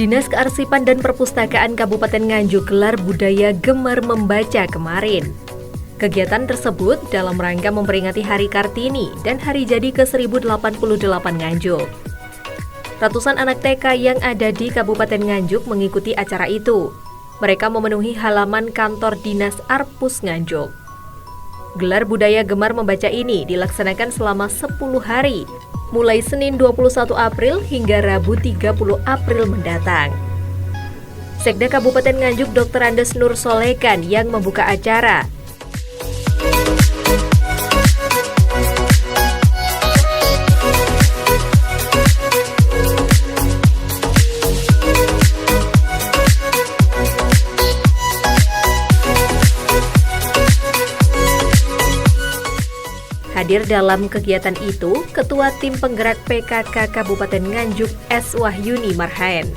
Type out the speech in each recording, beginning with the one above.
Dinas Kearsipan dan Perpustakaan Kabupaten Nganjuk gelar budaya Gemar Membaca kemarin. Kegiatan tersebut dalam rangka memperingati Hari Kartini dan Hari Jadi ke-1088 Nganjuk. Ratusan anak TK yang ada di Kabupaten Nganjuk mengikuti acara itu. Mereka memenuhi halaman kantor Dinas Arpus Nganjuk. Gelar budaya Gemar Membaca ini dilaksanakan selama 10 hari, mulai Senin 21 April hingga Rabu 30 April mendatang. Sekda Kabupaten Nganjuk Dr. Andes Nur Solekan yang membuka acara. Hadir dalam kegiatan itu, Ketua Tim Penggerak PKK Kabupaten Nganjuk S. Wahyuni Marhaen.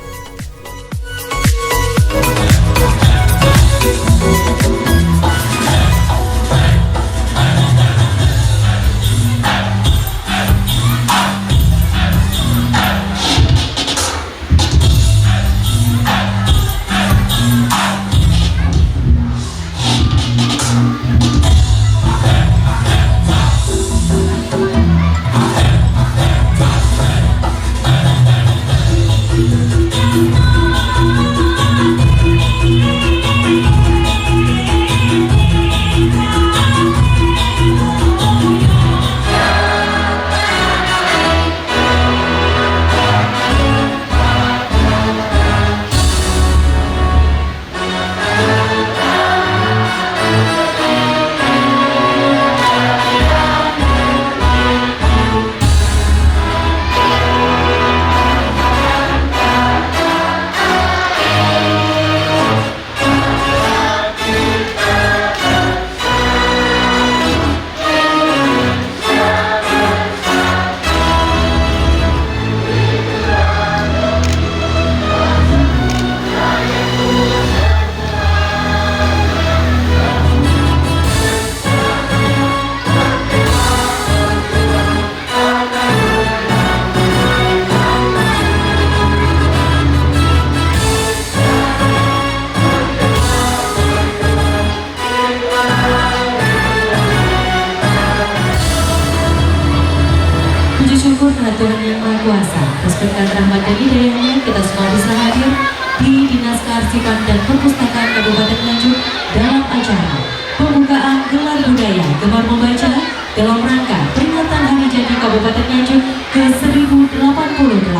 Syukur kepada Tuhan Yang Maha Kuasa atas berkat rahmat dan hidayahnya kita semua bisa hadir di Dinas Kearsipan dan Perpustakaan Kabupaten Nganjuk dalam acara pembukaan gelar budaya Gemar Membaca dalam rangka peringatan Hari Jadi Kabupaten Nganjuk ke-1088.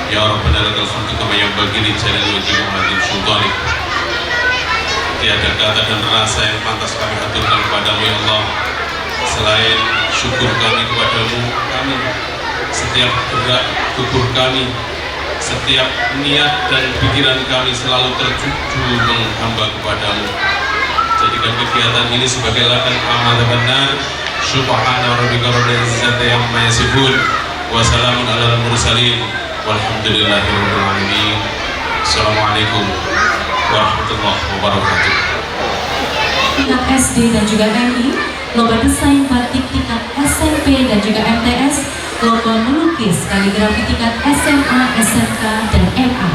Ya Rabbana lakal hamdu kama yanbaghi li jalali wajhika wa 'azimi sultanik. Tiada kata dan rasa yang pantas kami haturkan kepadamu ya Allah selain syukur kami kepadamu. Kami setiap gerak tubuh kami, setiap niat dan pikiran kami selalu tertuju menghamba kepadamu. Jadikan kegiatan ini sebagai ladang amal benar. Subhana rabbika rabbil izzati amma yasifun wa salamun alal mursalin. Walhamdulillahirabbil alamin. Assalamualaikum warahmatullahi wabarakatuh. Tingkat SD dan juga MI, lomba desain batik tingkat SMP dan juga MTS, lomba melukis kaligrafi tingkat SMA, SMK dan MA,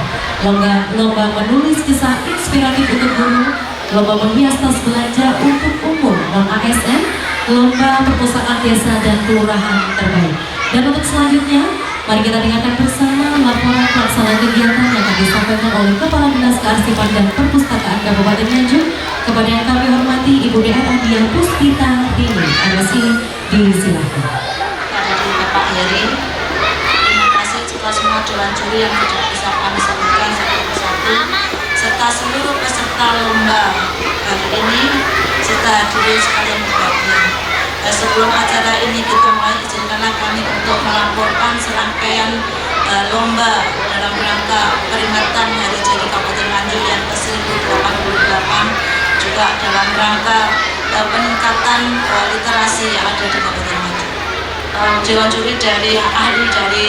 lomba menulis kisah inspiratif untuk guru, lomba menghias tas belanja untuk umum non-ASN, lomba perpustakaan desa dan kelurahan terbaik. Dan untuk selanjutnya, mari kita dengarkan bersama laporan pelaksanaan kegiatan yang akan disampaikan oleh Kepala Dinas Kearsipan dan Perpustakaan Kabupaten Nganjuk kepada yang kami hormati Ibu D.R. Dian Puspita Rini. MSI disilakan. Bapak Heri, terima kasih juga semua dewan juri yang sudah bisa kami sebutkan satu persatu, serta seluruh peserta lomba hari ini serta hadirin sekalian berbahagia. Sebelum acara ini kita mulai, izinkanlah kami untuk melaporkan serangkaian lomba dalam rangka peringatan Hari Jadi Kabupaten Nganjuk yang ke-1088, juga dalam rangka peningkatan literasi yang ada di Kabupaten Nganjuk. Dewan juri dari ahli dari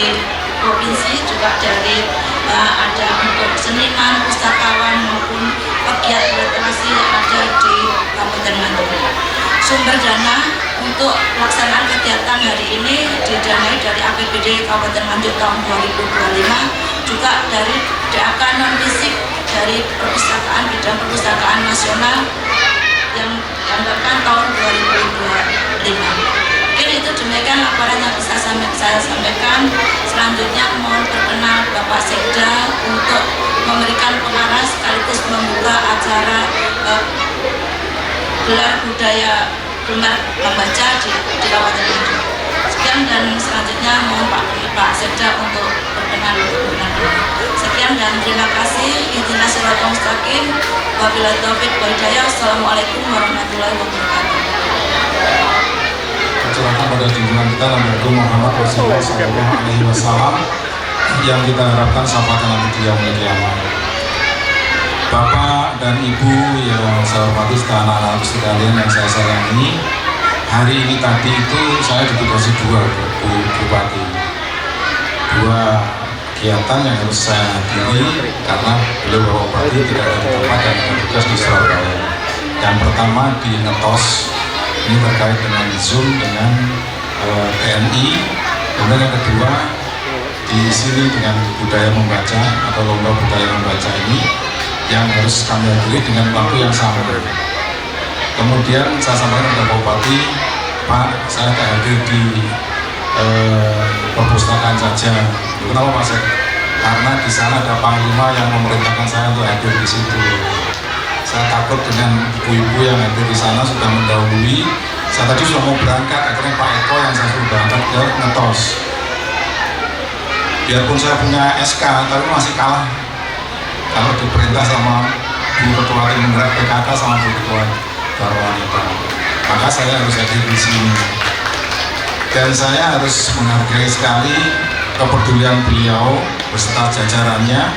provinsi juga dari ada untuk seniman, pustakawan maupun pegiat literasi yang ada di Kabupaten Nganjuk. Sumber dana untuk pelaksanaan kegiatan hari ini didanai dari APBD Kabupaten Nganjuk tahun 2025, juga dari DAK non-fisik dari perpustakaan bidang perpustakaan nasional yang dianggarkan tahun 2025. Mungkin itu demikian laporan yang bisa saya sampaikan. Selanjutnya mohon perkenal Bapak Sekda untuk memberikan pengarah sekaligus membuka acara gelar budaya gemar membaca di Kabupaten Nganjuk. Sekian dan selanjutnya mohon Pak Sekda untuk berkenan. Sekian dan terima kasih. Ihdinas siratal mustaqim. Wabillahi taufiq wal hidayah. Assalamualaikum warahmatullahi wabarakatuh. Percayakan pada junjungan kita Nabi Agung Muhammad Rasulullah SAW yang kita harapkan syafaat nanti di yaumul qiyamah. Bapak dan Ibu yang saya hormati serta anak-anak sekalian yang saya sayangi, hari ini tadi itu saya ditugasi dua Bupati, dua kegiatan yang harus saya hadiri karena beliau Bapak Bupati tidak ada di tempat dan tugas di Surabaya. Yang pertama di Ngetos, ini terkait dengan Zoom dengan TNI. Kemudian yang kedua di sini dengan budaya membaca atau lomba budaya membaca ini yang harus kami hadiri dengan waktu yang sama. Kemudian saya sampaikan kepada Pak Bupati, Pak, saya tak hadir di perpustakaan saja. Kenapa Pak Sek? Karena di sana ada panglima yang memerintahkan saya untuk hadir di situ. Saya takut dengan ibu-ibu yang hadir di sana sudah mendahului. Saya tadi sudah mau berangkat, akhirnya Pak Eko yang saya suruh berangkat ke Ngetos. Biarpun saya punya SK, tapi masih kalah kalau diperintah sama Bu Ketua Tim Penggerak PKK sama Bu Ketua Para Wanita. Maka saya harus hadir di sini. Dan saya harus menghargai sekali kepedulian beliau beserta jajarannya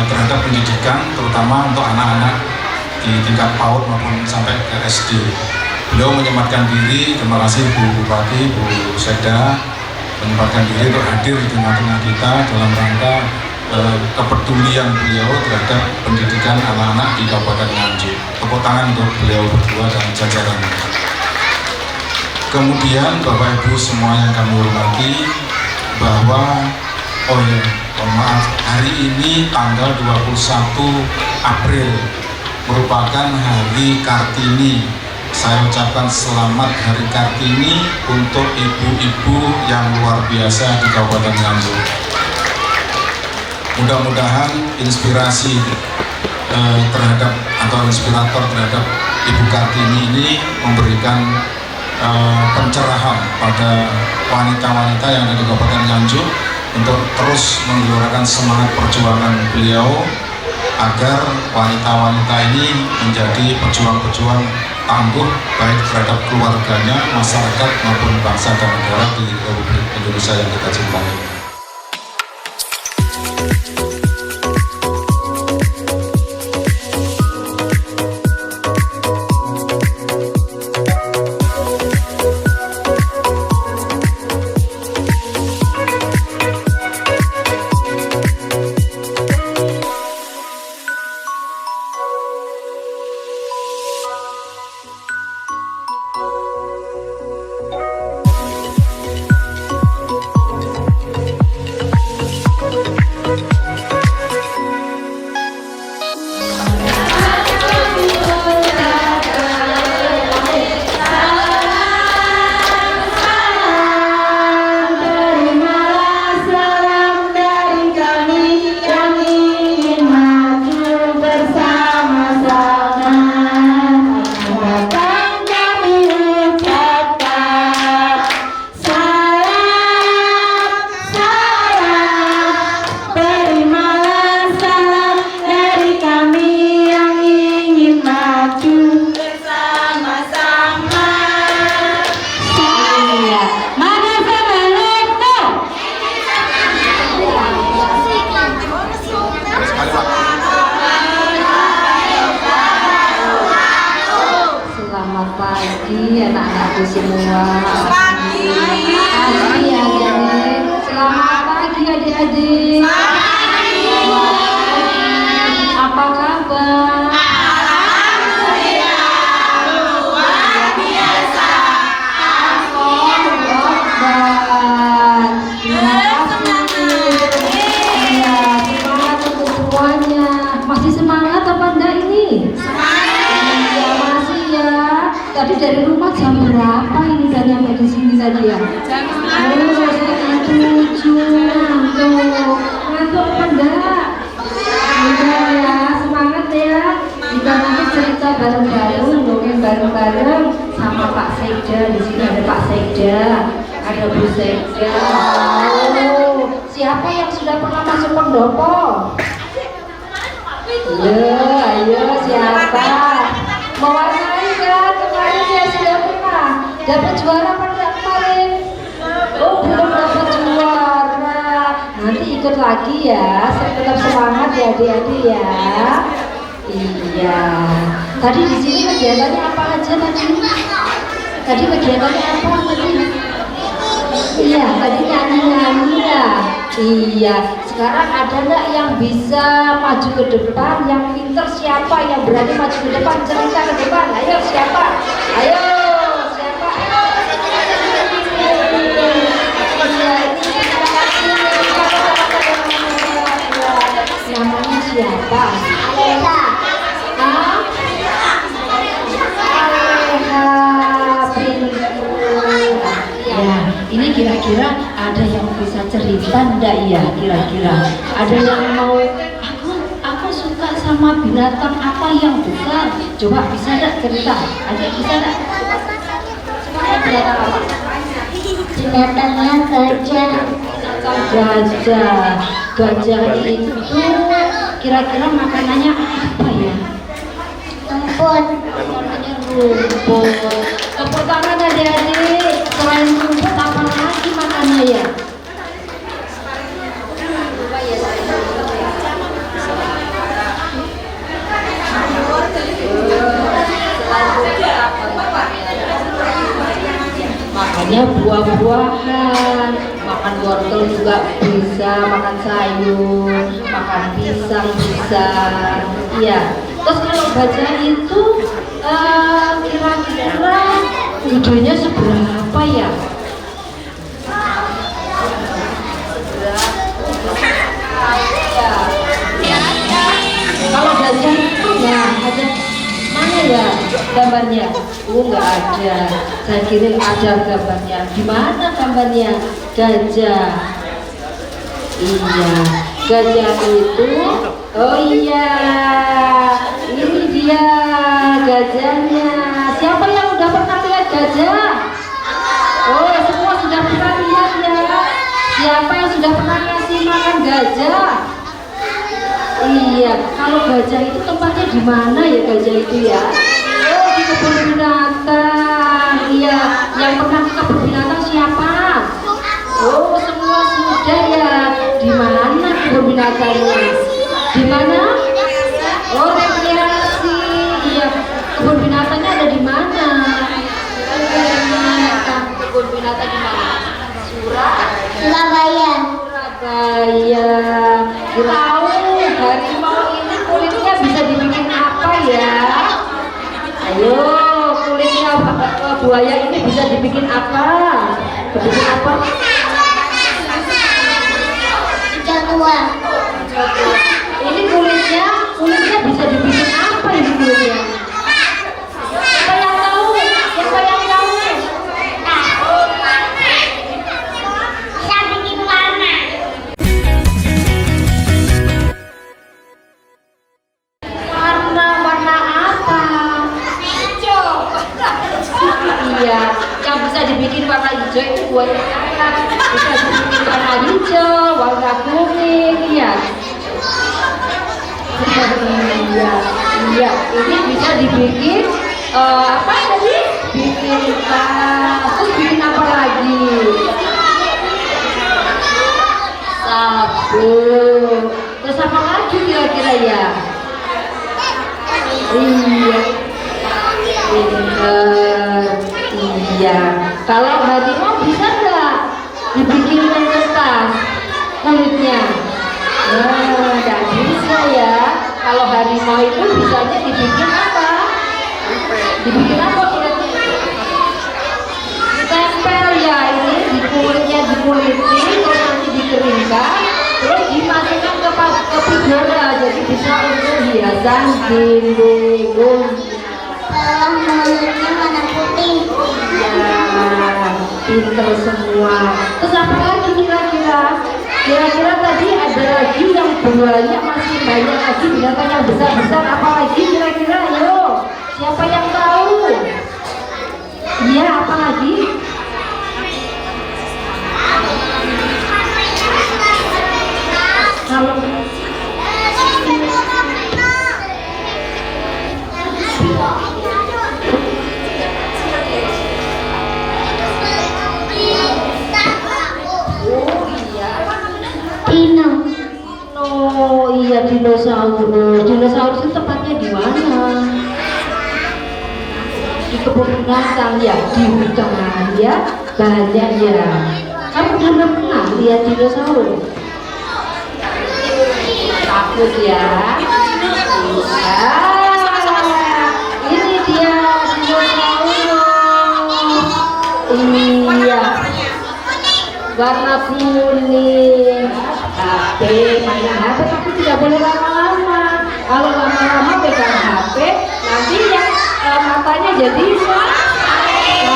terhadap pendidikan, terutama untuk anak-anak di tingkat PAUD maupun sampai ke SD. Beliau menyempatkan diri, terima kasih Bu Bupati, Bu Sekda, menyempatkan diri untuk hadir di tengah-tengah kita dalam rangka kepedulian beliau terhadap pendidikan anak-anak di Kabupaten Nganjuk. Tepuk tangan untuk beliau berdua dan jajarannya. Kemudian Bapak Ibu semua yang kami hormati, bahwa maaf, hari ini tanggal 21 April merupakan Hari Kartini. Saya ucapkan selamat Hari Kartini untuk ibu-ibu yang luar biasa di Kabupaten Nganjuk. Mudah-mudahan inspirasi terhadap atau inspirator terhadap Ibu Kartini ini memberikan pencerahan pada wanita-wanita yang ada di Kabupaten Nganjuk untuk terus menggelorakan semangat perjuangan beliau agar wanita-wanita ini menjadi pejuang-pejuang tangguh baik terhadap keluarganya, masyarakat maupun bangsa dan negara di Republik Indonesia yang kita cintai. pagi anak-anakku semua. Pagi adik-adik. Selamat pagi adik-adik. Apa kabar? dari rumah jam berapa ini dan nyampe di sini tadi ya? Jam 7. Ngantuk apa enggak? Enggak ya, semangat ya. Kita nanti cerita bareng-bareng, mungkin bareng-bareng sama Pak Sekda. Di sini ada Pak Sekda, ada Bu Sekda. Oh, siapa yang sudah pernah masuk pendopo? Ayo siapa? Mewarnai kan? Kemarin dia sudah pernah dapat juara pada kemarin. Oh, belum dapat juara. Nanti ikut lagi ya. Tetap semangat ya adik-adik ya. Iya. Tadi di sini kegiatannya apa aja tadi? Tadi kegiatannya apa tadi? Iya, tadi nyanyi-nyanyi ya. Iya. Sekarang ada nggak yang bisa maju ke depan? Yang pinter siapa? Yang berani maju ke depan? Cerita ke depan. Ayo siapa? Ayo siapa? Namanya siapa? Aleha. Ya, ini kira-kira ada yang bisa cerita enggak ya? Kira-kira ada yang mau aku suka sama binatang apa yang bukan? Coba bisa enggak cerita? Ada bisa enggak? Semuanya binatang apa? Binatangnya gajah. Gajah. Gajah itu kira-kira makanannya apa ya? Rumput. Makanannya rumput. Tepuk tangan adik-adik. Selain rumput apa lagi makannya ya? Makannya buah-buahan, makan wortel juga bisa, makan sayur, makan pisang bisa. Iya. Terus kalau gajah itu kira-kira gedenya seberapa ya? Kalau gajah itu ya ada mana ya gambarnya? Oh nggak ada. Saya kira ada gambarnya. Di mana gambarnya gajah? Iya, gajah itu. Oh iya, ini dia gajahnya. Siapa yang udah pernah lihat gajah? Oh, semua sudah pernah lihat ya. Siapa yang sudah pernah ngasih makan gajah? Iya, kalau gajah itu tempatnya di mana ya gajah itu ya? Oh, di kebun binatang. Iya, yang pernah ke kebun binatang siapa? Oh, semua sudah ya. Di mana kebun binatangnya? Di mana? Oh, rekreasi. Iya, kebun binatangnya ada di mana? Kebun binatang di mana? Surabaya. Surabaya. Tahu harimau ini kulitnya bisa dibikin apa ya? Ayo, kulitnya buaya ini bisa dibikin apa? Dibikin apa? Jatua. Ini kulitnya bisa dibikin apa ini kulitnya? Siapa yang tahu? Siapa yang tahu? Bisa bikin warna. Warna apa? Hijau. Iya, yang bisa dibikin warna hijau itu buaya apa? Bisa dibikin warna hijau, warna kuning, ya. Iya, ini bisa dibikin apa tadi? Bikin tas, terus bikin apa lagi? Sabun. Terus apa lagi kira-kira ya? Iya. Pinter. Iya. Kalau harimau bisa nggak dibikin kertas kulitnya? Nah, nggak bisa ya. Kalau harimau itu bisanya dibikin apa? Dibikin apa kulitnya? Ditempel ya, ini di kulitnya dikulitin, terus nanti dikeringkan, terus dimasukkan ke figura, jadi bisa untuk hiasan dinding. Mulutnya warna putih. pinter semua. Terus apa lagi kira-kira? Kira-kira tadi ada lagi yang banyak, masih banyak lagi binatang yang besar-besar. Apa lagi kira-kira? Ayo, siapa yang tahu? Iya, apa lagi? Kalau oh iya, dinosaurus. Dinosaurus itu tempatnya di mana? Di kebun binatang ya, di hutan ya, banyak ya. Kamu belum pernah lihat dinosaurus? Takut ya? Ini dia dinosaurus. Iya, warna kuning. HP, mainan HP, tapi tidak boleh lama-lama. Kalau lama-lama pegang HP, nanti yang matanya jadi sakit.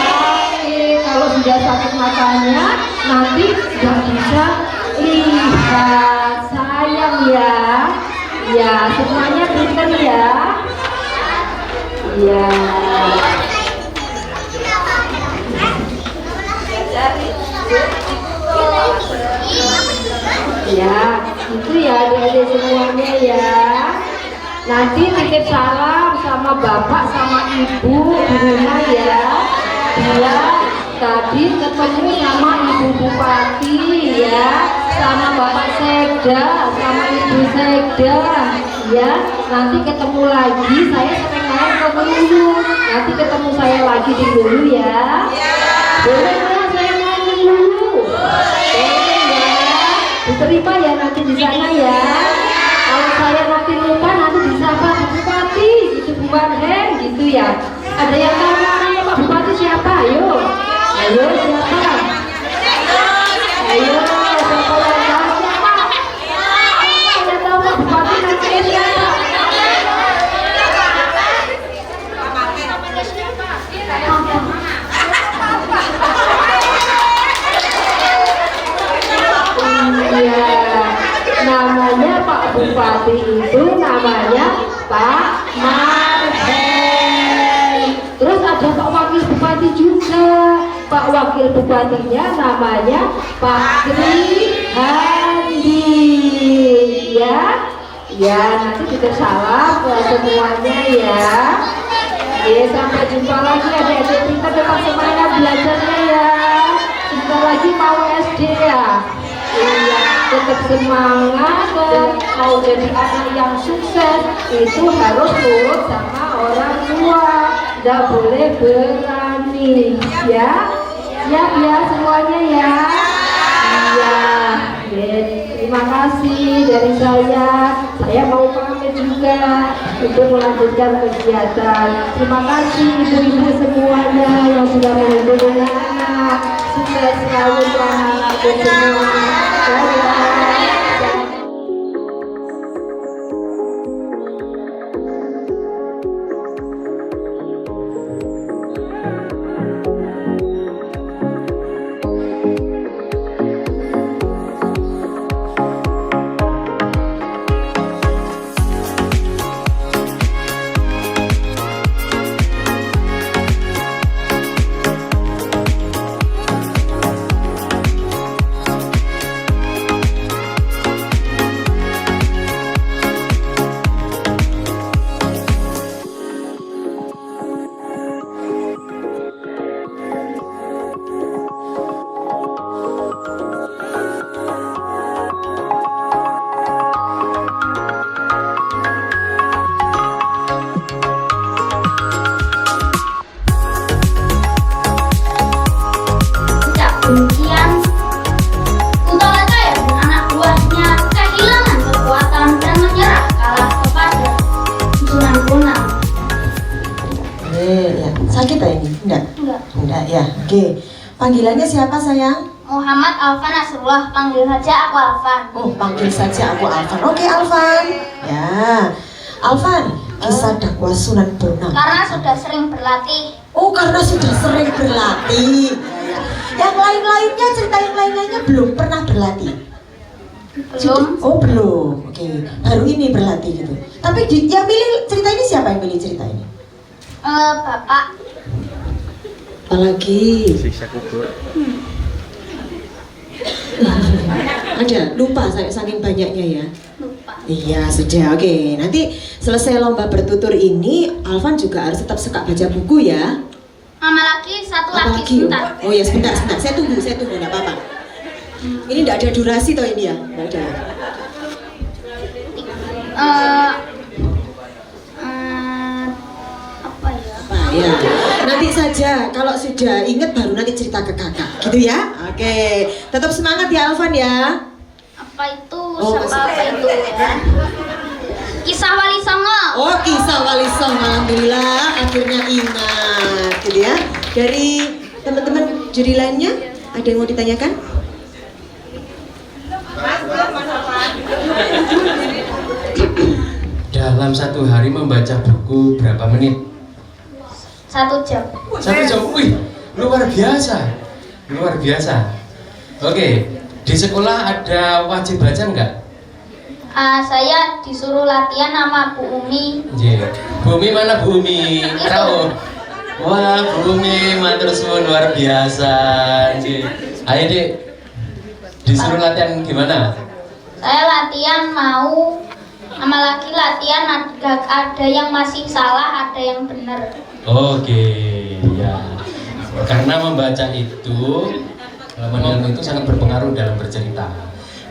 Kalau sudah sakit matanya, nanti nggak bisa lihat. Sayang ya. Ya, semuanya pinter ya. Ya. Ya, itu ya adik-adik semuanya ya. Nanti titip salam sama bapak sama ibu di rumah ya. Dia tadi ketemu sama ibu bupati ya, sama bapak Sekda, sama ibu Sekda ya. Nanti ketemu lagi, saya sering main ke Lulu. Nanti ketemu saya lagi di Lulu ya. Boleh nggak saya main di Lulu? Diterima ya nanti di sana ya. Kalau saya nanti lupa, nanti disapa Pak Bupati, gitu bukan gitu ya. Ada yang tahu namanya Pak Bupati siapa? Ayo, ayo siapa? Ayo siapa yang tahu siapa? Yang tahu Pak Bupati nanti siapa? Namanya Pak Bupati itu namanya Pak Marhen. Terus ada Pak Wakil Bupati juga. Pak Wakil Bupatinya namanya Pak Tri Handi. Ya, ya nanti kita salam ke semuanya ya. Ya, sampai jumpa lagi adik-adik pintar, tetap semangat belajarnya ya. Sebentar lagi mau SD ya. Iya, tetap semangat dan mau jadi anak yang sukses itu harus nurut sama orang tua, tidak boleh berani ya. Siap ya semuanya ya. Iya, terima kasih dari saya. Saya mau pamit juga untuk melanjutkan kegiatan. Terima kasih ibu-ibu semuanya yang sudah menghibur anak. Sukses selalu untuk anak-anakku semua. Dadah. Kemudian Kuntalacaya dan anak buahnya kehilangan kekuatan dan menyerah kalah kepada Sunan Bonang. Ya. Sakit ya ini? Enggak? Enggak ya. Oke. Panggilannya siapa sayang? Muhammad Alvan Nasrullah, panggil saja aku Alvan. Oh, panggil saja aku Alvan. Oke, Alvan. Ya. Alvan, kisah dakwah Sunan Bonang. Karena sudah sering berlatih. Oh, karena sudah sering berlatih. Ya, ya. Yang lain-lainnya, cerita yang lain-lainnya belum pernah berlatih? Belum. Oh belum, oke. Baru ini berlatih gitu. Tapi yang milih cerita ini siapa yang milih cerita ini? Bapak. Apalagi? Siksa kubur. Ada, lupa saking banyaknya ya? Lupa. Iya, sudah, oke. Nanti selesai lomba bertutur ini, Alvan juga harus tetap suka baca buku ya? Mama lagi, satu Apa lagi, lagi? sebentar. Oh ya, sebentar. Saya tunggu, nggak apa-apa. Ini nggak ada durasi toh ini ya? Nggak ada. Apa ya? Ya, nanti saja. Kalau sudah ingat baru nanti cerita ke kakak, gitu ya? Oke, tetap semangat ya Alvan ya. Apa itu? Oh, Apa itu ya? Kisah Wali Songo. Oh, kisah Wali Songo, alhamdulillah akhirnya ingat, gitu ya. Dari teman-teman juri lainnya, ada yang mau ditanyakan? Dalam satu hari membaca buku berapa menit? 1 jam. 1 jam, wih, luar biasa. Oke, di sekolah ada wajib baca nggak? Saya disuruh latihan sama Bu Umi. Bu Umi mana Bu Umi? Tahu? Wah, Bu Umi matur suwun luar biasa. Ayo Dek, disuruh latihan gimana? Saya latihan mau sama lagi latihan ada yang masih salah, ada yang benar. Oke, ya. Karena membaca itu, menilai itu sangat berpengaruh dalam bercerita.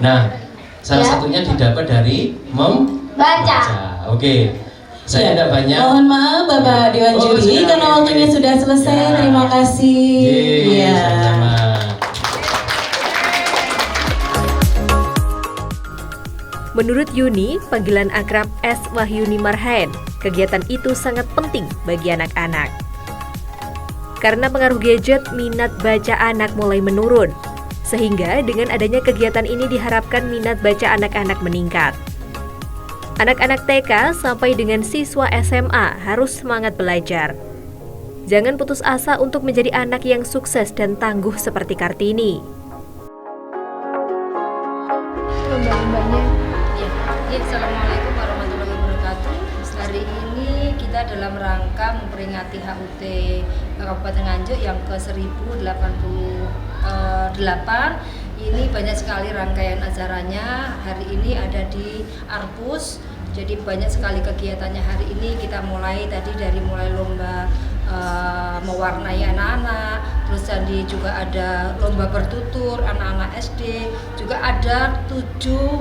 Nah, salah satunya didapat dari membaca. Oke, saya ada banyak. Mohon maaf Bapak Dewan Juri karena waktunya sudah selesai. Terima kasih. Sama-sama. Menurut Yuni, panggilan akrab S. Wahyuni Marhaen, kegiatan itu sangat penting bagi anak-anak. Karena pengaruh gadget, minat baca anak mulai menurun. Sehingga dengan adanya kegiatan ini diharapkan minat baca anak-anak meningkat. Anak-anak TK sampai dengan siswa SMA harus semangat belajar. Jangan putus asa untuk menjadi anak yang sukses dan tangguh seperti Kartini. Assalamualaikum warahmatullahi wabarakatuh. Hari ini kita dalam rangka memperingati HUT Kabupaten Nganjuk yang ke-1088. Ini banyak sekali rangkaian acaranya. Hari ini ada di Arpus. Jadi banyak sekali kegiatannya hari ini. Kita mulai lomba mewarnai anak-anak, terus jadi juga ada lomba bertutur anak-anak SD, juga ada 7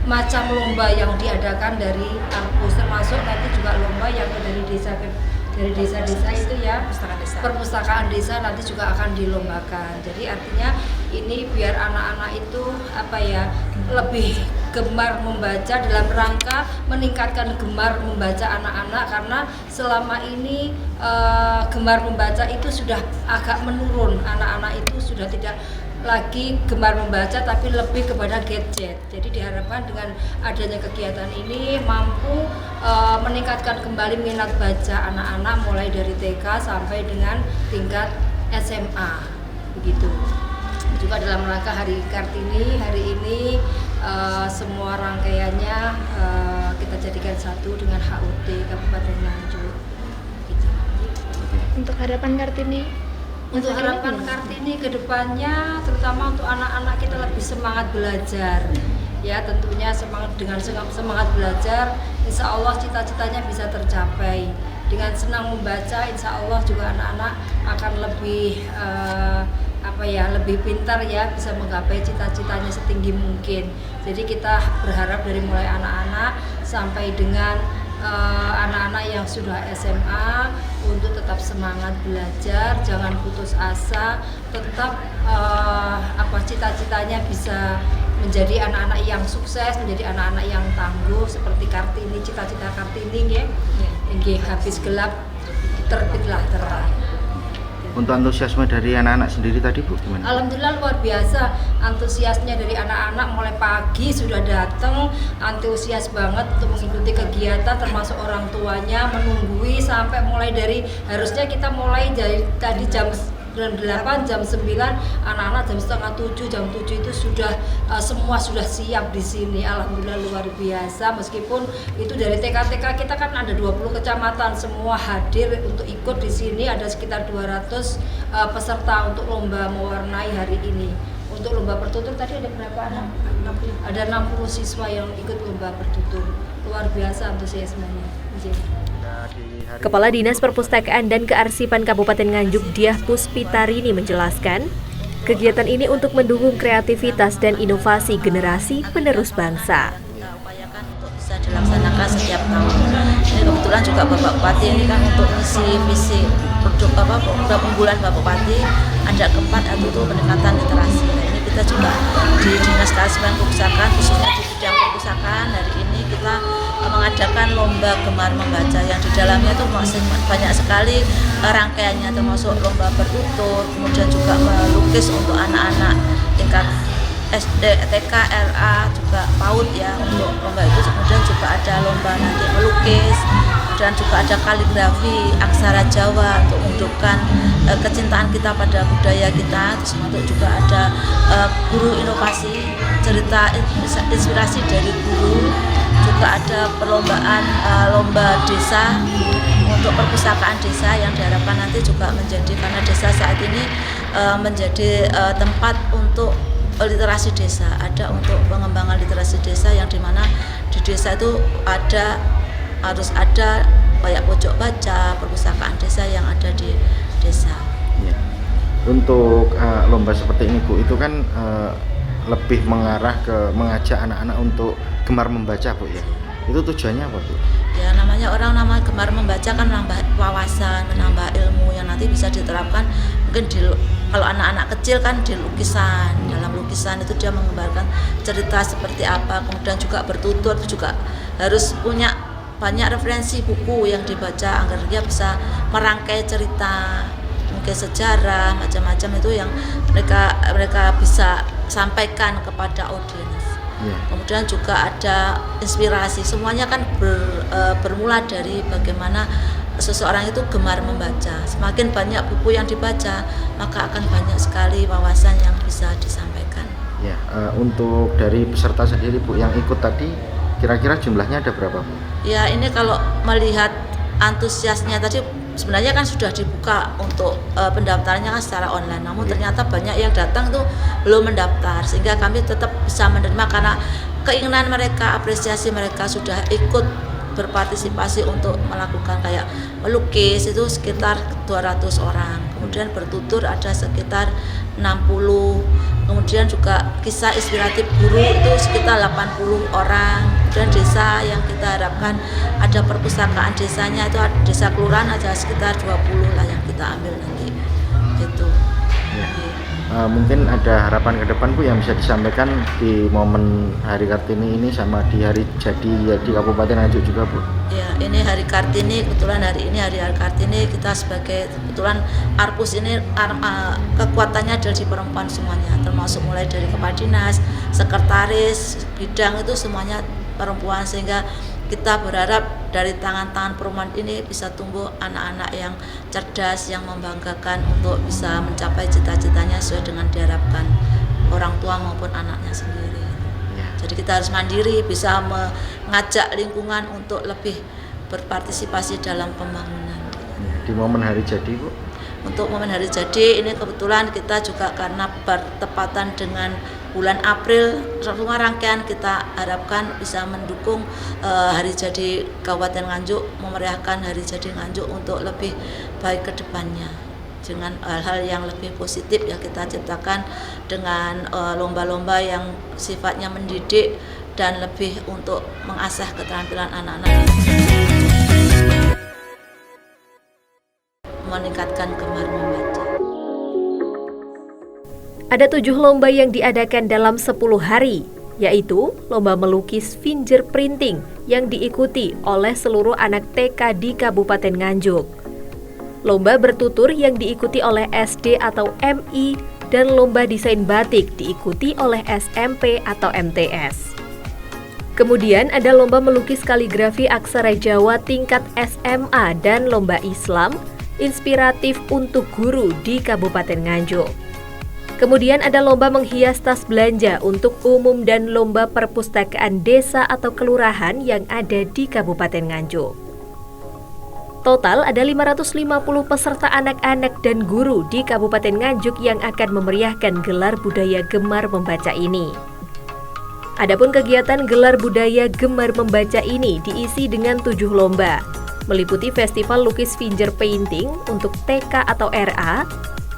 macam lomba yang diadakan dari Arpus, termasuk nanti juga lomba yang dari desa-desa itu ya, perpustakaan desa nanti juga akan dilombakan. Jadi artinya ini biar anak-anak itu lebih gemar membaca dalam rangka meningkatkan gemar membaca anak-anak, karena selama ini gemar membaca itu sudah agak menurun. Anak-anak itu sudah tidak lagi gemar membaca tapi lebih kepada gadget. Jadi diharapkan dengan adanya kegiatan ini mampu meningkatkan kembali minat baca anak-anak mulai dari TK sampai dengan tingkat SMA begitu. Juga dalam rangka Hari Kartini hari ini semua rangkaiannya kita jadikan satu dengan HUT Kabupaten Nganjuk gitu. Untuk harapan Kartini? Untuk harapan Kartini ke depannya, terutama untuk anak-anak kita lebih semangat belajar. Ya, tentunya dengan semangat belajar, insya Allah cita-citanya bisa tercapai. Dengan senang membaca, insya Allah juga anak-anak akan lebih lebih pintar ya, bisa menggapai cita-citanya setinggi mungkin. Jadi kita berharap dari mulai anak-anak sampai dengan anak-anak yang sudah SMA untuk tetap semangat belajar, jangan putus asa, tetap cita-citanya bisa menjadi anak-anak yang sukses, menjadi anak-anak yang tangguh seperti Kartini, cita-cita Kartini ya. Habis gelap terbitlah terang. Untuk antusiasme dari anak-anak sendiri tadi Bu gimana? Alhamdulillah luar biasa antusiasnya dari anak-anak, mulai pagi sudah datang, antusias banget untuk mengikuti kegiatan, termasuk orang tuanya menunggui sampai mulai dari harusnya kita mulai dari tadi jam jam 8, jam 9, anak-anak jam setengah 7, jam 7 itu sudah semua sudah siap di sini. Alhamdulillah luar biasa. Meskipun itu dari TK-TK kita kan ada 20 kecamatan, semua hadir untuk ikut di sini. Ada sekitar 200 peserta untuk lomba mewarnai hari ini. Untuk lomba bertutur tadi ada berapa anak? 60. Ada 60 siswa yang ikut lomba bertutur. Luar biasa antusiasmenya. Kepala Dinas Perpustakaan dan Kearsipan Kabupaten Nganjuk Diah Puspitarini menjelaskan, kegiatan ini untuk mendukung kreativitas dan inovasi generasi penerus bangsa. Kita upayakan untuk bisa dilaksanakan setiap tahun. Ini kebetulan juga Bapak Bupati ini kan untuk visi program unggulan Bapak Bupati ada keempat yaitu peningkatan literasi. Nah, ini kita juga di Dinas Kearsipan Perpustakaan khususnya di bidang perpustakaan hari ini kita mengadakan lomba gemar membaca yang di dalamnya itu banyak sekali rangkaiannya, termasuk lomba bertutur, kemudian juga melukis untuk anak-anak tingkat SD, TK, LA, juga PAUD ya untuk lomba itu. Kemudian juga ada lomba nanti melukis, dan juga ada kaligrafi aksara Jawa untuk menunjukkan kecintaan kita pada budaya kita. Terus untuk juga ada guru inovasi, cerita inspirasi dari guru. Juga ada perlombaan lomba desa untuk perpustakaan desa yang diharapkan nanti juga menjadi, karena desa saat ini menjadi tempat untuk literasi desa. Ada untuk pengembangan literasi desa yang dimana di desa itu harus ada kayak pojok baca, perpustakaan desa yang ada di desa. Ya. Untuk lomba seperti ini Bu, itu kan lebih mengarah ke mengajak anak-anak untuk gemar membaca Bu ya. Itu tujuannya apa Bu? Ya namanya gemar membaca kan menambah wawasan, menambah ilmu yang nanti bisa diterapkan mungkin kalau anak-anak kecil kan di lukisan. Dalam lukisan itu dia menggambarkan cerita seperti apa, kemudian juga bertutur juga harus punya banyak referensi buku yang dibaca agar dia bisa merangkai cerita, mungkin sejarah macam-macam itu yang mereka bisa sampaikan kepada audiens. Yeah. Kemudian juga ada inspirasi, semuanya kan bermula dari bagaimana seseorang itu gemar membaca. Semakin banyak buku yang dibaca, maka akan banyak sekali wawasan yang bisa disampaikan. Ya, untuk dari peserta sendiri Bu yang ikut tadi, kira-kira jumlahnya ada berapa Bu? Ya ini kalau melihat antusiasnya tadi sebenarnya kan sudah dibuka untuk pendaftarannya kan secara online, namun ternyata banyak yang datang tuh belum mendaftar, sehingga kami tetap bisa menerima karena keinginan mereka, apresiasi mereka sudah ikut berpartisipasi untuk melakukan kayak melukis itu sekitar 200 orang, kemudian bertutur ada sekitar 60, kemudian juga kisah inspiratif guru itu sekitar 80 orang, dan desa yang kita harapkan ada perpustakaan desanya itu desa kelurahan ada sekitar 20 lah yang kita ambil nanti gitu. Ya. Mungkin ada harapan ke depan Bu yang bisa disampaikan di momen Hari Kartini ini sama di hari jadi ya, di Kabupaten Nganjuk juga Bu. Ya ini Hari Kartini, kebetulan hari ini Hari Kartini kita sebagai kebetulan Arpus ini kekuatannya ada di perempuan semuanya, termasuk mulai dari kepala dinas, sekretaris, bidang itu semuanya perempuan, sehingga kita berharap dari tangan-tangan perempuan ini bisa tumbuh anak-anak yang cerdas, yang membanggakan untuk bisa mencapai cita-citanya sesuai dengan diharapkan orang tua maupun anaknya sendiri. Ya. Jadi kita harus mandiri, bisa mengajak lingkungan untuk lebih berpartisipasi dalam pembangunan. Di momen hari jadi Bu? Untuk momen hari jadi ini kebetulan kita juga karena bertepatan dengan bulan April, semua rangkaian kita harapkan bisa mendukung hari jadi Kabupaten Nganjuk, memeriahkan hari jadi Nganjuk untuk lebih baik ke depannya dengan hal-hal yang lebih positif yang kita ciptakan dengan lomba-lomba yang sifatnya mendidik dan lebih untuk mengasah keterampilan anak-anak, meningkatkan gemar membaca. Ada 7 lomba yang diadakan dalam 10 hari, yaitu lomba melukis fingerprinting yang diikuti oleh seluruh anak TK di Kabupaten Nganjuk, lomba bertutur yang diikuti oleh SD atau MI, dan lomba desain batik diikuti oleh SMP atau MTS. Kemudian ada lomba melukis kaligrafi aksara Jawa tingkat SMA dan lomba Islam inspiratif untuk guru di Kabupaten Nganjuk. Kemudian ada lomba menghias tas belanja untuk umum dan lomba perpustakaan desa atau kelurahan yang ada di Kabupaten Nganjuk. Total ada 550 peserta anak-anak dan guru di Kabupaten Nganjuk yang akan memeriahkan gelar budaya Gemar Membaca ini. Adapun kegiatan gelar budaya Gemar Membaca ini diisi dengan 7 lomba, meliputi festival lukis finger painting untuk TK atau RA,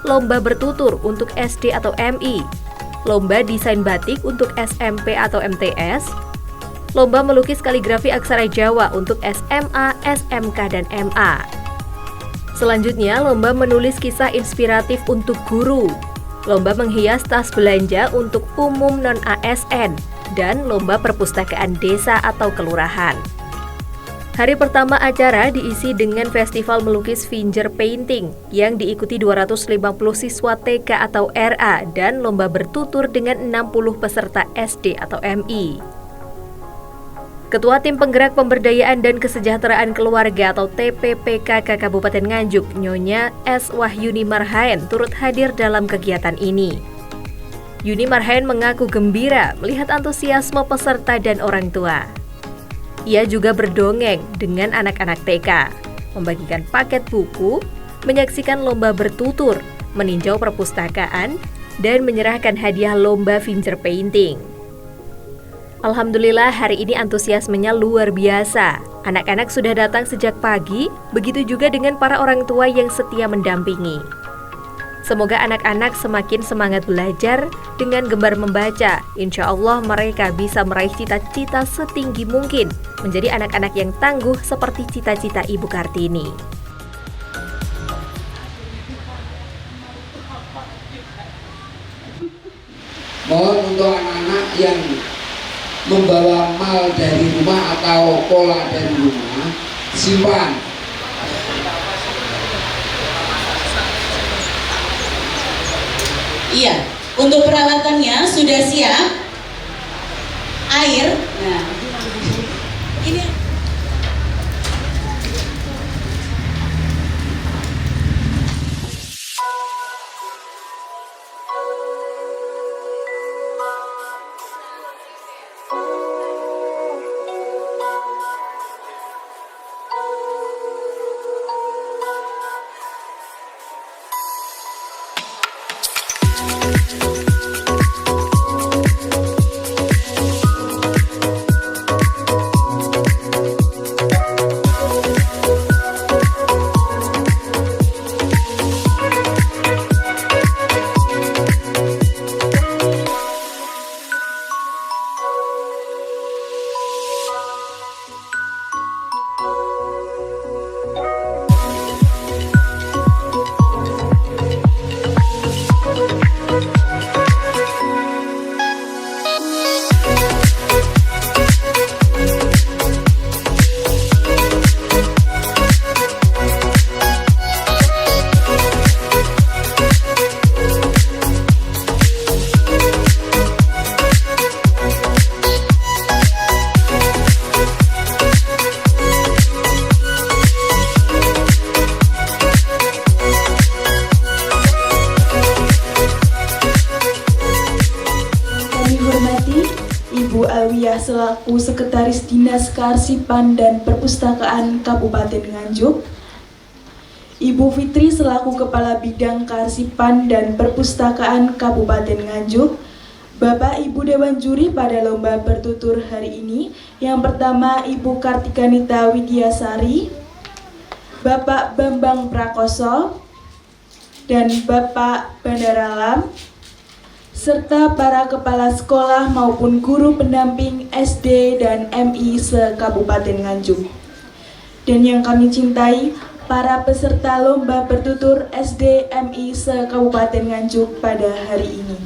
lomba bertutur untuk SD atau MI, lomba desain batik untuk SMP atau MTS, lomba melukis kaligrafi aksara Jawa untuk SMA, SMK, dan MA. Selanjutnya, lomba menulis kisah inspiratif untuk guru, lomba menghias tas belanja untuk umum non-ASN, dan lomba perpustakaan desa atau kelurahan. Hari pertama acara diisi dengan festival melukis finger painting yang diikuti 250 siswa TK atau RA dan lomba bertutur dengan 60 peserta SD atau MI. Ketua Tim Penggerak Pemberdayaan dan Kesejahteraan Keluarga atau TPPKK Kabupaten Nganjuk, Nyonya S. Wahyuni Marhaen, turut hadir dalam kegiatan ini. Yuni Marhaen mengaku gembira melihat antusiasme peserta dan orang tua. Ia juga berdongeng dengan anak-anak TK, membagikan paket buku, menyaksikan lomba bertutur, meninjau perpustakaan, dan menyerahkan hadiah lomba finger painting. Alhamdulillah hari ini antusiasmenya luar biasa. Anak-anak sudah datang sejak pagi, begitu juga dengan para orang tua yang setia mendampingi. Semoga anak-anak semakin semangat belajar dengan gemar membaca. Insya Allah mereka bisa meraih cita-cita setinggi mungkin, menjadi anak-anak yang tangguh seperti cita-cita Ibu Kartini. Mohon untuk anak-anak yang membawa mal dari rumah atau pola dari rumah, simpan. Iya, untuk peralatannya sudah siap. Air. Nah, ini selaku Sekretaris Dinas Kearsipan dan Perpustakaan Kabupaten Nganjuk, Ibu Fitri selaku Kepala Bidang Kearsipan dan Perpustakaan Kabupaten Nganjuk, Bapak Ibu Dewan Juri pada lomba bertutur hari ini, yang pertama Ibu Kartikanita Widyasari, Bapak Bambang Prakoso, dan Bapak Bandaralam, serta para kepala sekolah maupun guru pendamping SD dan MI se-Kabupaten Nganjuk. Dan yang kami cintai, para peserta lomba bertutur SD MI se-Kabupaten Nganjuk pada hari ini.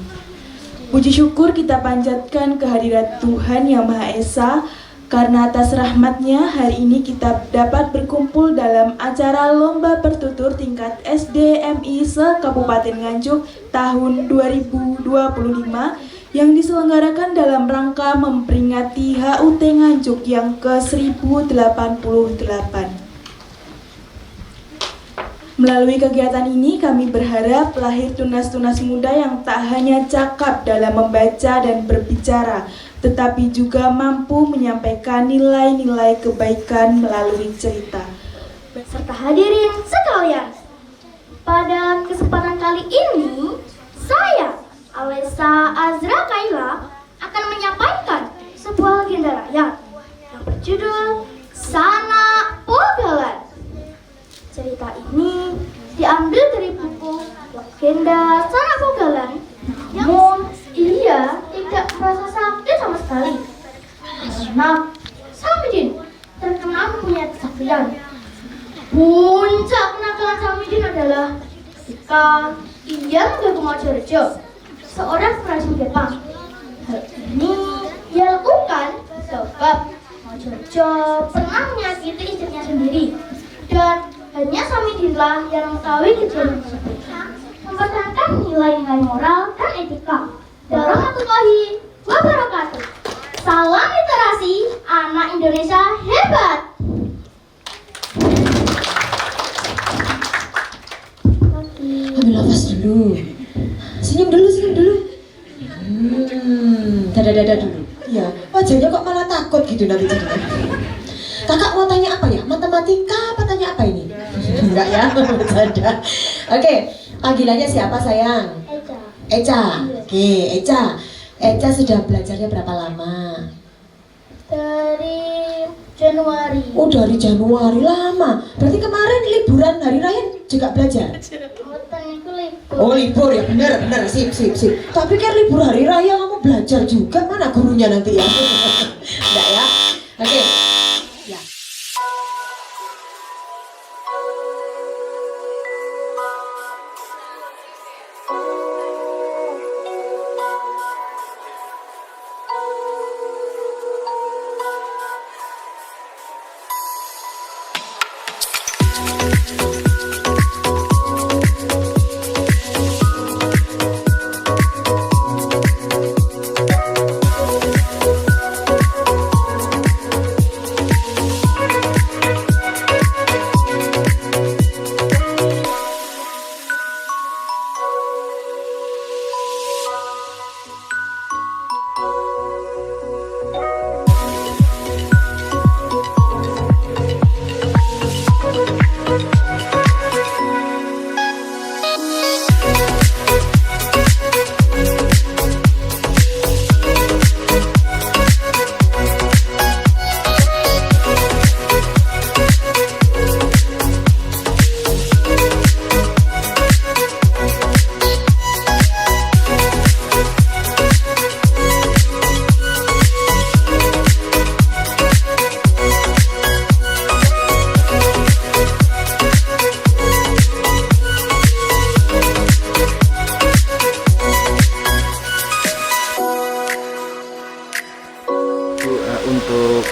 Puji syukur kita panjatkan kehadirat Tuhan Yang Maha Esa, karena atas rahmat-Nya hari ini kita dapat berkumpul dalam acara lomba bertutur tingkat SD MI se-Kabupaten Nganjuk tahun 2025 yang diselenggarakan dalam rangka memperingati HUT Nganjuk yang ke-1088. Melalui kegiatan ini kami berharap lahir tunas-tunas muda yang tak hanya cakap dalam membaca dan berbicara, tetapi juga mampu menyampaikan nilai-nilai kebaikan melalui cerita. Serta hadirin sekalian, pada kesempatan kali ini, saya, Alessa Azra Kaila, akan menyampaikan sebuah legenda rakyat yang berjudul Sanak Pogalan. Cerita ini diambil dari buku Legenda Sanak Pogalan, namun ia tidak merasa sakti sama sekali. Karena Samidin terkenal mempunyai kesaktian. Puncak kenakalan Samidin adalah ketika ia mengganggu Mojorejo, seorang perajin Jepang. Hal ini ia lakukan sebab Mojorejo pernah menyakiti istrinya sendiri, dan hanya Samidinlah yang mengetahui kejadian tersebut. Mempertahankan nilai-nilai moral dan etika. Warahmatullahi wabarakatuh. Salam literasi, anak Indonesia hebat. Ambil nafas dulu. Senyum dulu. Dada dulu. Iya, wajahnya kok malah takut gitu nanti jadinya. Kakak mau tanya apa ya? Matematika apa tanya apa ini? Enggak ya, bercanda. Oke, panggilannya siapa sayang? Eca. Oke, Eca. Eca sudah belajarnya berapa lama? Dari Januari. Oh, dari Januari, lama. Berarti kemarin liburan hari raya juga belajar? Oh, libur ya, bener, sip. Tapi kan libur hari raya kamu belajar juga, mana gurunya nanti ya? Enggak ya? Oke. Ya. Untuk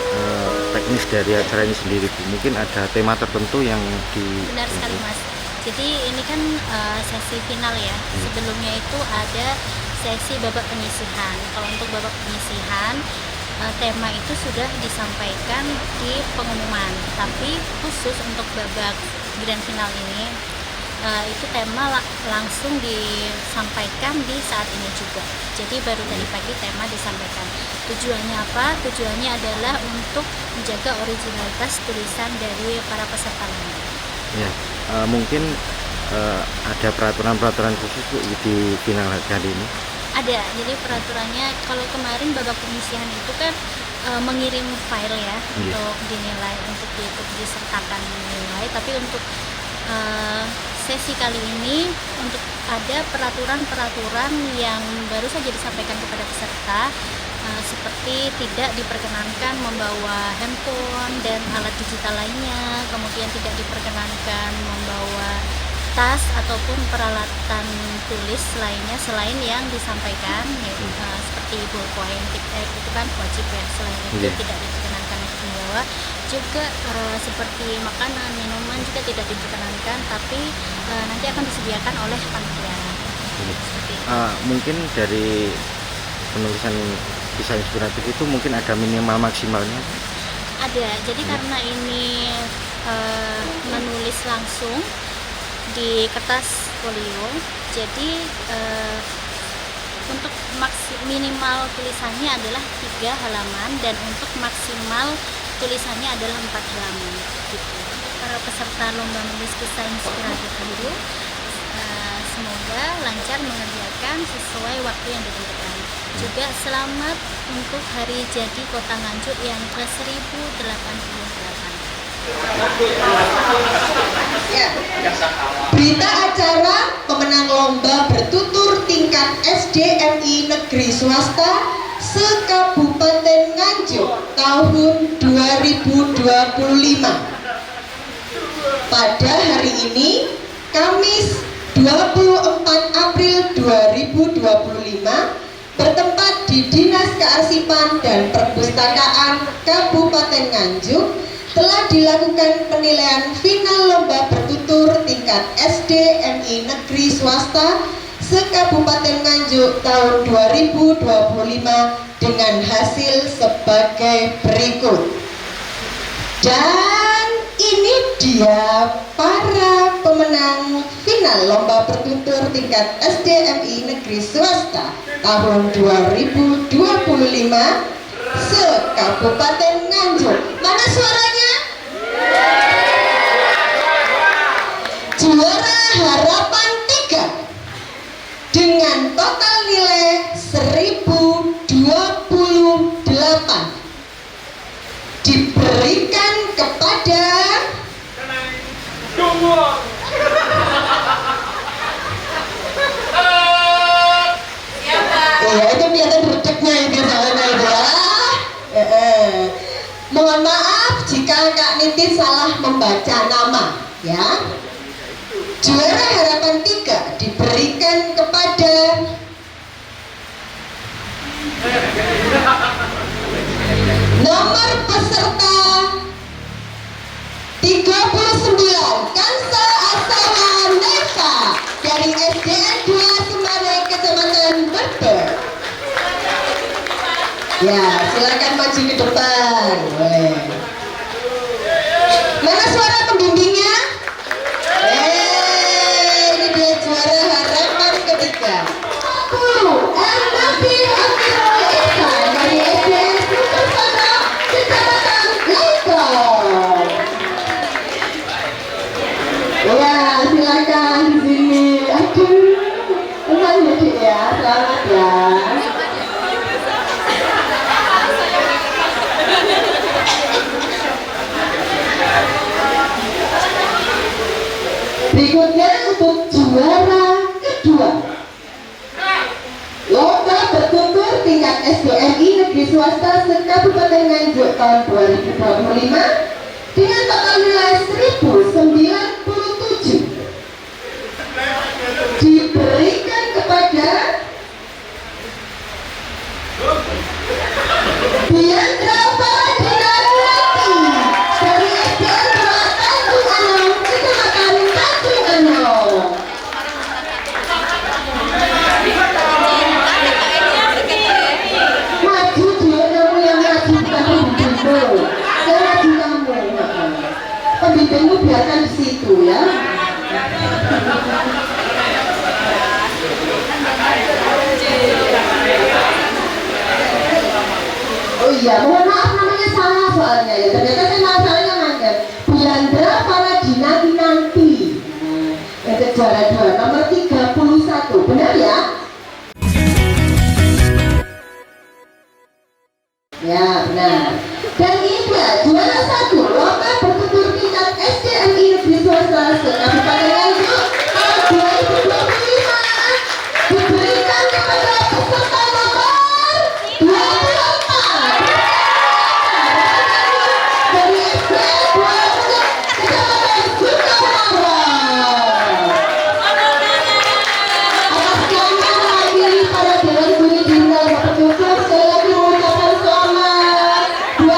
teknis dari acara ini sendiri, Bu, mungkin ada tema tertentu yang Benar sekali, Mas. Jadi ini kan sesi final ya. Sebelumnya itu ada sesi babak penyisihan. Kalau untuk babak penyisihan, tema itu sudah disampaikan di pengumuman. Tapi khusus untuk babak grand final ini, itu tema langsung disampaikan di saat ini juga. Jadi baru tadi pagi tema disampaikan. Tujuannya apa? Tujuannya adalah untuk menjaga originalitas tulisan dari para peserta lomba. Ya, mungkin ada peraturan-peraturan khusus, Bu, di final kali ini? Ada. Jadi peraturannya, kalau kemarin babak penyisihan itu kan mengirim file ya, untuk dinilai, untuk diikut disertakan nilai. Tapi untuk sesi kali ini untuk ada peraturan-peraturan yang baru saja disampaikan kepada peserta, seperti tidak diperkenankan membawa handphone dan alat digital lainnya, kemudian tidak diperkenankan membawa tas ataupun peralatan tulis lainnya selain yang disampaikan, yaitu seperti ballpoint, itu kan wajib ya, selain itu tidak diperkenankan untuk membawa. Juga seperti makanan, minuman juga tidak diperkenankan, tapi nanti akan disediakan oleh panitia. Mungkin dari penulisan kisah inspiratif itu mungkin ada minimal maksimalnya? Ada. Jadi karena ini menulis langsung, di kertas folio. Jadi untuk minimal tulisannya adalah 3 halaman dan untuk maksimal tulisannya adalah 4 halaman gitu. Para peserta lomba menulis kisah inspiratif itu semoga lancar mengerjakan sesuai waktu yang ditentukan. Juga selamat untuk hari jadi Kota Nganjuk yang ke-1088. Ya. Berita acara pemenang lomba bertutur tingkat SDMI negeri swasta se-Kabupaten Nganjuk tahun 2025. Pada hari ini, Kamis 24 April 2025, bertempat di Dinas Kearsipan dan Perpustakaan Kabupaten Nganjuk, telah dilakukan penilaian final lomba bertutur tingkat SDMI negeri swasta se-Kabupaten Nganjuk tahun 2025 dengan hasil sebagai berikut. Dan ini dia para pemenang final lomba bertutur tingkat SDMI negeri swasta tahun 2025 se-Kabupaten Nganjuk. Mana suaranya? Juara Harapan 3 dengan total nilai 1028 diberikan kepada ya, itu kelihatan redeknya itu soalnya itu ya. Mohon maaf jika Kak Nitin salah membaca nama ya. Juara Harapan 3 diberikan kepada nomor peserta 39 Kansa Asana Neva dari SDN 2 Semarang Kecamatan Brebes. Ya, silakan maju ke depan. Boleh. Mana suara pembimbingnya? Ini dia juara Harapan ketiga. Nabi Akil Esa dari SDN Supersana Kecamatan Lengkong. Ya, silakan di sini. Aduh, selamat ya, selamat ya. Berikutnya untuk juara kedua lomba bertutur tingkat SDMI negeri swasta se-Kabupaten Nganjuk tahun 2025 dengan total nilai 1097 diberikan kepada Diandra Faradinati dari SDN 2 Tanjung Anom Kecamatan Tanjung Anom. Maju dia, kamu yang maju, bukan pembimbingmu. Saya maju kamu. Pembimbingmu biarkan di situ ya. Oh iya, mohon maaf namanya salah soalnya ya. Ternyata saya masalahnya manggil Diandra Faradinati nanti. Itu juara 2 nomor 31, benar ya? Ya, benar. Dan ini dia juara 1 lomba bertutur tingkat SDMI negeri swasta se-Kabupaten Nganjuk tahun 2025 diberikan kepada peserta nomor 24 dari SDN 2 Kecamatan Sukamara. Atas nama mewakili para dewan guru di dalam bertutur, saya lagi mengucapkan selamat 2025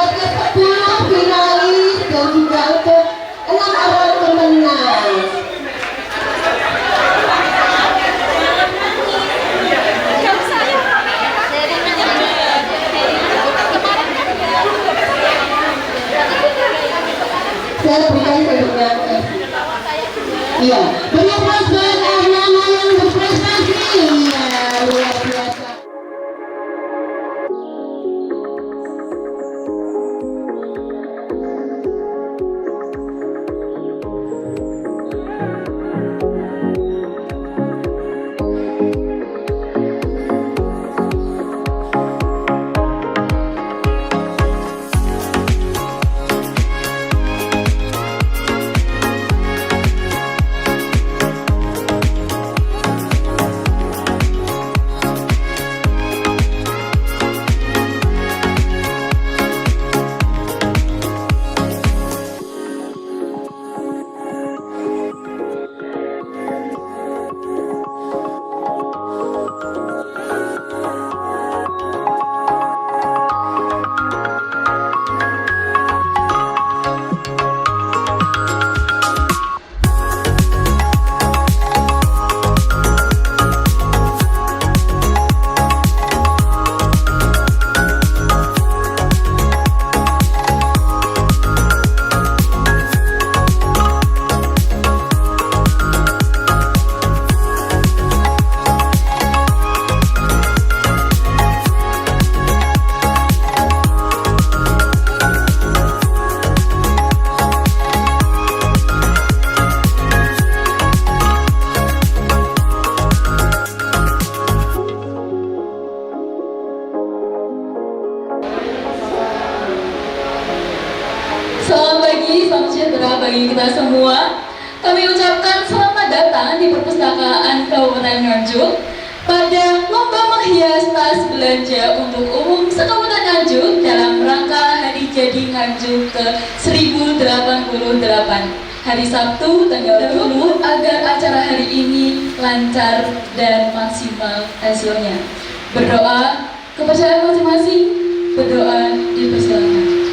kami ucapkan selamat datang di Perpustakaan Kabupaten Nganjuk pada lomba menghias tas belanja untuk umum se-Kabupaten Nganjuk dalam rangka Hari Jadi Nganjuk ke-1088 hari Sabtu tanggal 20 agar acara hari ini lancar dan maksimal hasilnya. Berdoa, kepercayaan masing-masing, berdoa dipersilakan.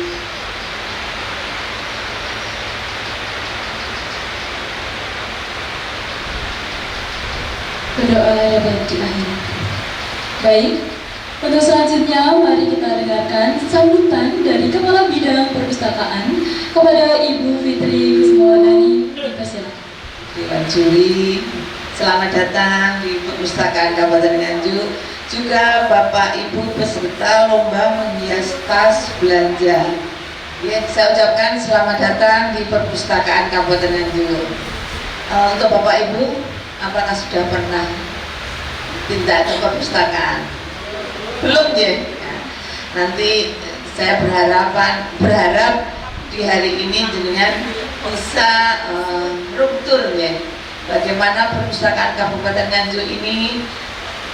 Berdoa dapat diakhiri. Baik, untuk selanjutnya mari kita dengarkan sambutan dari Kepala Bidang Perpustakaan kepada Ibu Fitri Kusmawardani. Dipersilakan. Dewan Juri, selamat datang di Perpustakaan Kabupaten Nganjuk. Juga Bapak Ibu peserta lomba menghias tas belanja. Ya, saya ucapkan selamat datang di Perpustakaan Kabupaten Nganjuk. Untuk Bapak Ibu, apakah sudah pernah pindah ke perpustakaan? Belum ya? Nanti saya berharap di hari ini dengan bisa room tour ya, bagaimana perpustakaan Kabupaten Nganjuk ini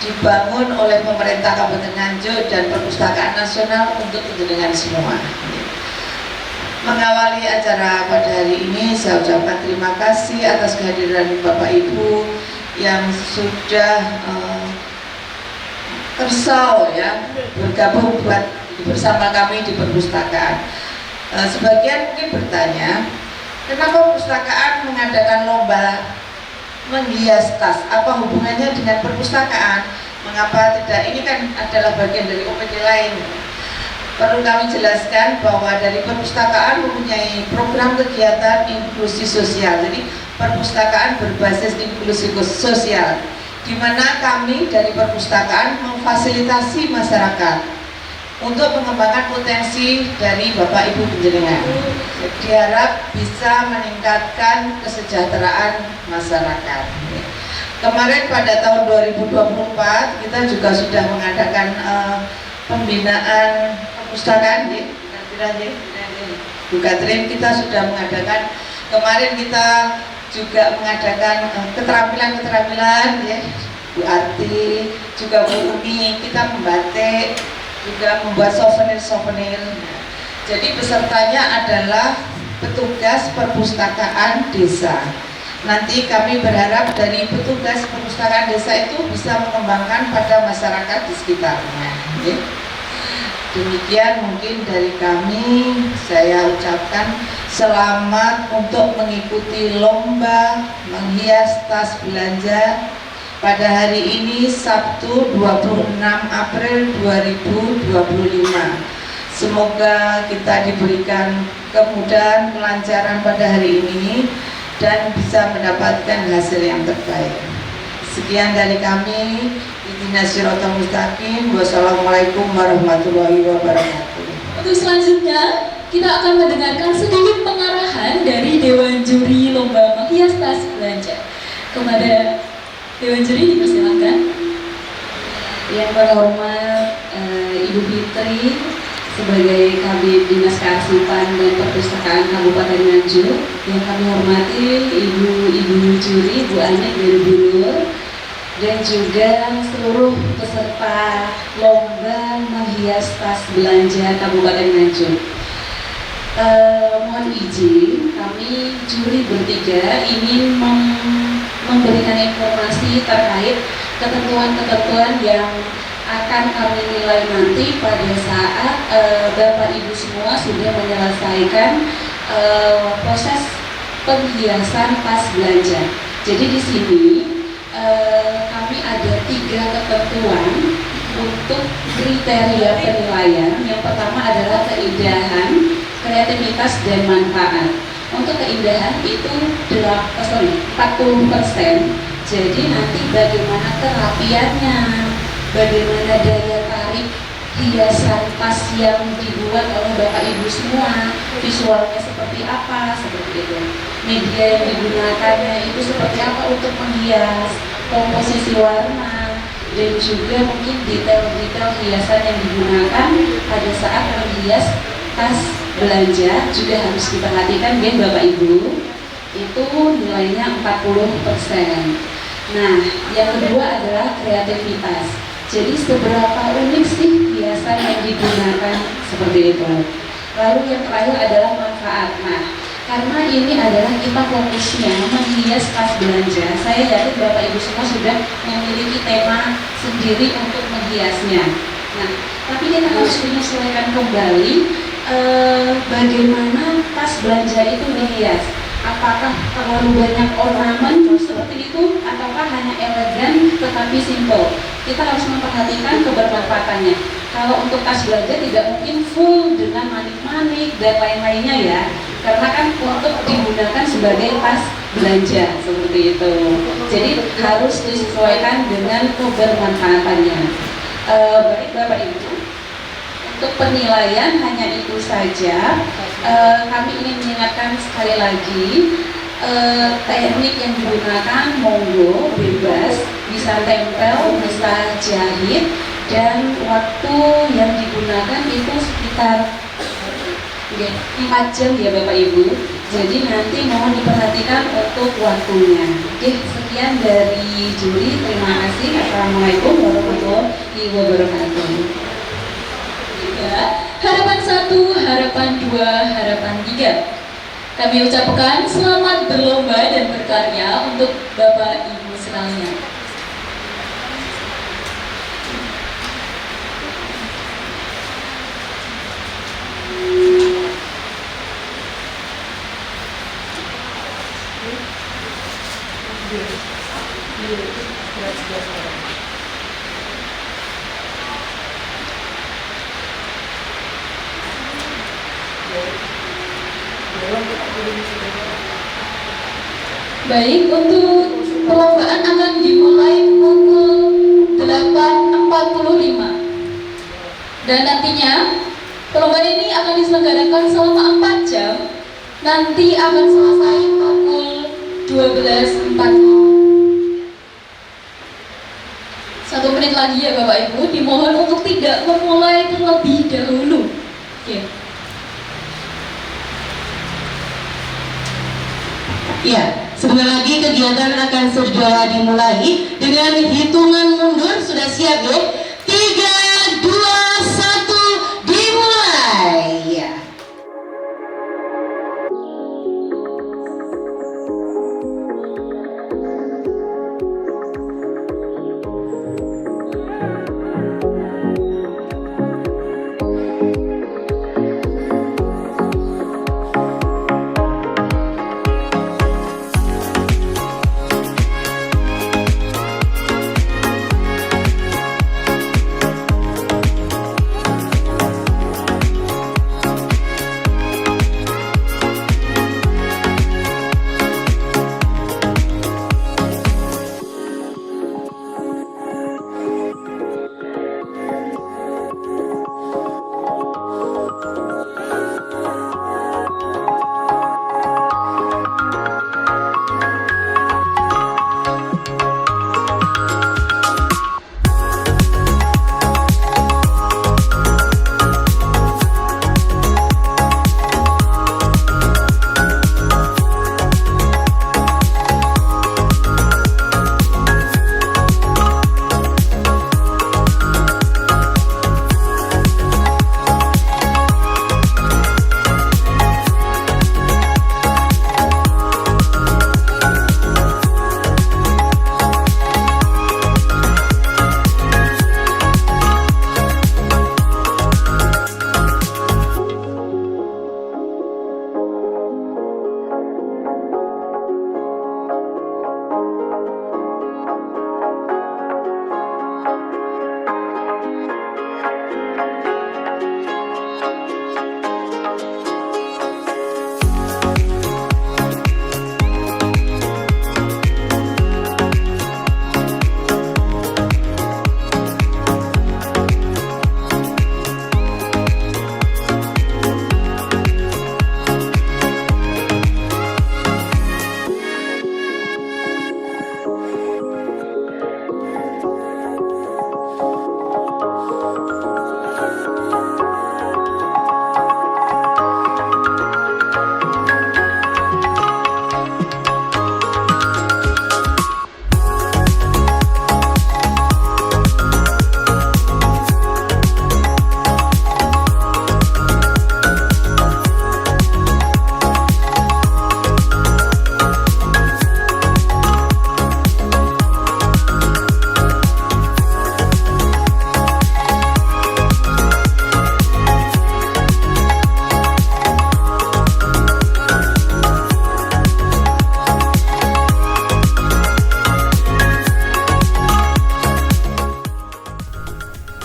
dibangun oleh pemerintah Kabupaten Nganjuk dan Perpustakaan Nasional untuk jenengan semua. Mengawali acara pada hari ini, saya ucapkan terima kasih atas kehadiran Bapak Ibu yang sudah tersau ya bergabung bersama kami di perpustakaan. Sebagian mungkin bertanya, kenapa perpustakaan mengadakan lomba menghias tas? Apa hubungannya dengan perpustakaan? Mengapa tidak? Ini kan adalah bagian dari OPD lain. Perlu kami jelaskan bahwa dari perpustakaan mempunyai program kegiatan inklusi sosial. Jadi perpustakaan berbasis inklusi sosial, di mana kami dari perpustakaan memfasilitasi masyarakat untuk mengembangkan potensi dari Bapak Ibu penjenengan. Diharap bisa meningkatkan kesejahteraan masyarakat. Kemarin pada tahun 2024 kita juga sudah mengadakan pembinaan perpustakaan ya, Bu Katrin, kita sudah mengadakan kemarin, kita juga mengadakan keterampilan ya, Bu Arti, juga Bu Uni, kita membatik, juga membuat souvenir. Jadi pesertanya adalah petugas perpustakaan desa. Nanti kami berharap dari petugas perpustakaan desa itu bisa mengembangkan pada masyarakat di sekitarnya ya. Demikian mungkin dari kami, saya ucapkan selamat untuk mengikuti lomba menghias tas belanja pada hari ini Sabtu 26 April 2025. Semoga kita diberikan kemudahan, kelancaran pada hari ini dan bisa mendapatkan hasil yang terbaik. Sekian dari kami. Ihdinas siratal mustaqim. Wassalamualaikum warahmatullahi wabarakatuh. Untuk selanjutnya kita akan mendengarkan sedikit pengarahan dari Dewan Juri Lomba Menghias Tas Belanja. Kepada Dewan Juri dipersilakan. Yang terhormat Ibu Fitri sebagai Kabid Dinas Kearsipan dan Perpustakaan Kabupaten Nganjuk, yang kami hormati Ibu Juri, Bu Anek dan Bu Nur, dan juga seluruh peserta lomba menghias tas belanja Kabupaten Nganjuk. Mohon izin, kami juri bertiga ingin memberikan informasi terkait ketentuan-ketentuan yang akan kami nilai nanti pada saat Bapak Ibu semua sudah menyelesaikan proses penghiasan tas belanja. Jadi di sini kami ada 3 ketentuan untuk kriteria penilaian. Yang pertama adalah keindahan, kreativitas, dan manfaat. Untuk keindahan itu 40%. Jadi nanti bagaimana kerapiannya, bagaimana daya tarik hiasan tas yang dibuat oleh Bapak Ibu semua, visualnya seperti apa, seperti itu. Media yang digunakannya itu seperti apa untuk menghias, komposisi warna, dan juga mungkin detail-detail hiasan yang digunakan pada saat menghias tas belanja juga harus diperhatikan ya Bapak Ibu. itu nilainya 40%. Nah, yang kedua adalah kreativitas. Jadi seberapa unik sih hiasan yang digunakan seperti itu. Lalu yang terakhir adalah manfaat. Nah, karena ini adalah kita fokusnya menghias kas belanja, saya yakin Bapak Ibu semua sudah memiliki tema sendiri untuk menghiasnya. Nah, tapi kita harus menyesuaikan kembali bagaimana tas belanja itu dihias. Apakah terlalu banyak ornamen seperti itu, ataukah hanya elegan tetapi simple? Kita harus memperhatikan kebermanfaatannya. Kalau untuk tas belanja tidak mungkin full dengan manik-manik dan lain-lainnya ya, karena kan untuk digunakan sebagai tas belanja seperti itu. Jadi harus disesuaikan dengan kebermanfaatannya. Baik Bapak Ibu, untuk penilaian hanya itu saja. Kami ingin mengingatkan sekali lagi, teknik yang digunakan monggo bebas, bisa tempel, bisa jahit, dan waktu yang digunakan itu sekitar 4 jam ya Bapak Ibu. Jadi nanti mohon diperhatikan untuk waktunya. Oke, sekian dari Juli. Terima kasih. Assalamualaikum warahmatullahi wabarakatuh. Harapan 1, harapan 2, harapan 3. Kami ucapkan selamat berlomba dan berkarya untuk Bapak Ibu sekalian. Baik, untuk perlombaan akan dimulai pukul 8.45 dan nantinya perlombaan ini akan diselenggarakan selama 4 jam. Nanti akan selesai pukul 12.40. 1 menit lagi ya Bapak Ibu, dimohon untuk tidak memulai terlebih dahulu. Oke. Ya, sebentar lagi kegiatan akan segera dimulai dengan hitungan mundur. Sudah siap ya? 3, 2, 1, dimulai. Ya.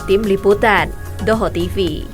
Tim Liputan, Doho TV.